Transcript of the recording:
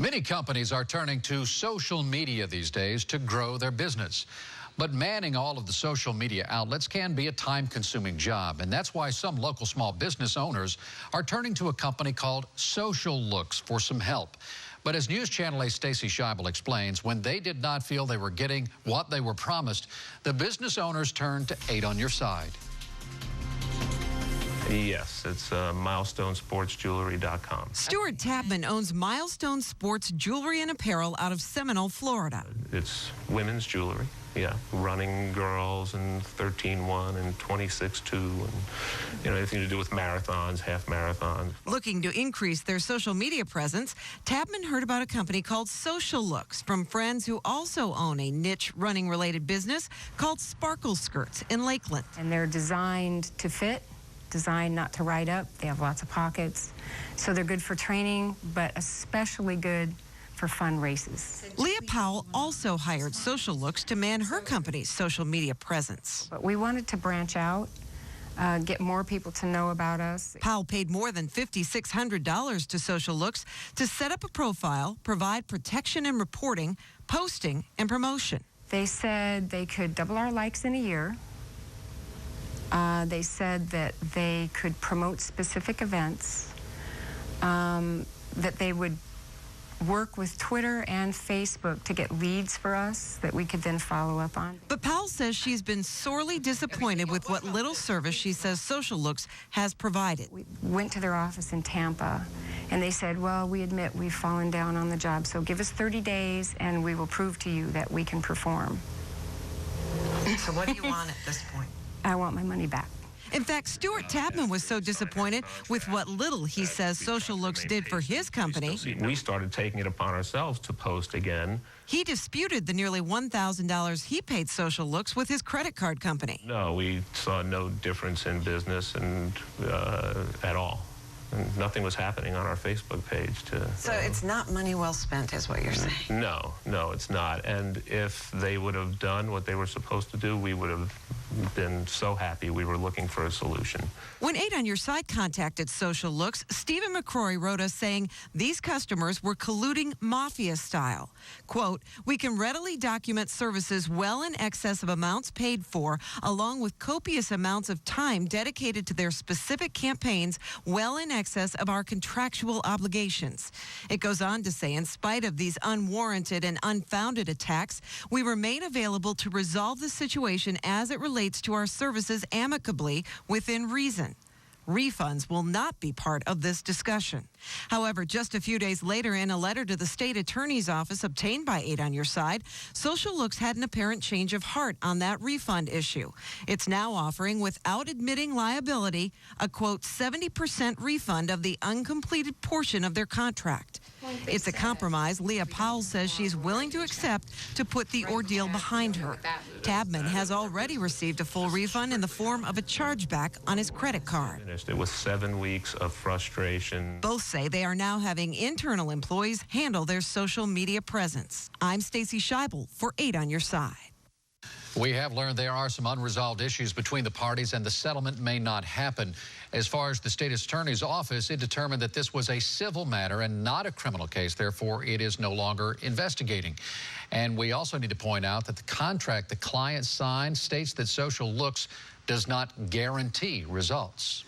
Many companies are turning to social media these days to grow their business. But manning all of the social media outlets can be a time-consuming job, and that's why some local small business owners are turning to a company called Social Looks for some help. But as News Channel 8's Stacy Scheibel explains, when they did not feel they were getting what they were promised, the business owners turned to 8 on Your Side. Yes, it's milestonesportsjewelry.com. Stuart Tapman owns Milestone Sports Jewelry and Apparel out of Seminole, Florida. It's women's jewelry, yeah. Running girls and 13-1 and 26-2 and, anything to do with marathons, half marathons. Looking to increase their social media presence, Tapman heard about a company called Social Looks from friends who also own a niche running-related business called Sparkle Skirts in Lakeland. And they're designed to fit, designed not to ride up. They have lots of pockets. So they're good for training, but especially good for fun races. Leah Powell also hired Social Looks to man her company's social media presence. But we wanted to branch out, get more people to know about us. Powell paid more than $5,600 to Social Looks to set up a profile, provide protection and reporting, posting, and promotion. They said they could double our likes in a year. They said that they could promote specific events, that they would work with Twitter and Facebook to get leads for us that we could then follow up on. But Powell says she's been sorely disappointed with what little service she says Social Looks has provided. We went to their office in Tampa, and they said, well, we admit we've fallen down on the job, so give us 30 days and we will prove to you that we can perform. So what do you want at this point? I want my money back. In fact, Stuart Tapman was so disappointed with what little he says Social Looks did for his company. We started taking it upon ourselves to post again. He disputed the nearly $1,000 he paid Social Looks with his credit card company. No, we saw no difference in business and at all. And nothing was happening on our Facebook page. So it's not money well spent, is what you're saying? No, it's not. And if they would have done what they were supposed to do, we would have been so happy. We were looking for a solution. When 8 on Your Side contacted Social Looks, Stephen McCrory wrote us saying these customers were colluding mafia style. Quote, we can readily document services well in excess of amounts paid for, along with copious amounts of time dedicated to their specific campaigns well in excess of our contractual obligations. It goes on to say, in spite of these unwarranted and unfounded attacks, we remain available to resolve the situation as it relates to our services amicably within reason. Refunds will not be part of this discussion. However, just a few days later, in a letter to the state attorney's office obtained by 8 on Your Side, Social Looks had an apparent change of heart on that refund issue. It's now offering, without admitting liability, a quote 70% refund of the uncompleted portion of their contract. It's a compromise Leah Powell says she's willing to accept to put the ordeal behind her. Tapman has already received a full refund in the form of a chargeback on his credit card. It was 7 weeks of frustration. Both say they are now having internal employees handle their social media presence. I'm Stacy Scheibel for 8 on Your Side. We have learned there are some unresolved issues between the parties, and the settlement may not happen. As far as the state attorney's office, it determined that this was a civil matter and not a criminal case. Therefore, it is no longer investigating. And we also need to point out that the contract the client signed states that Social Looks does not guarantee results.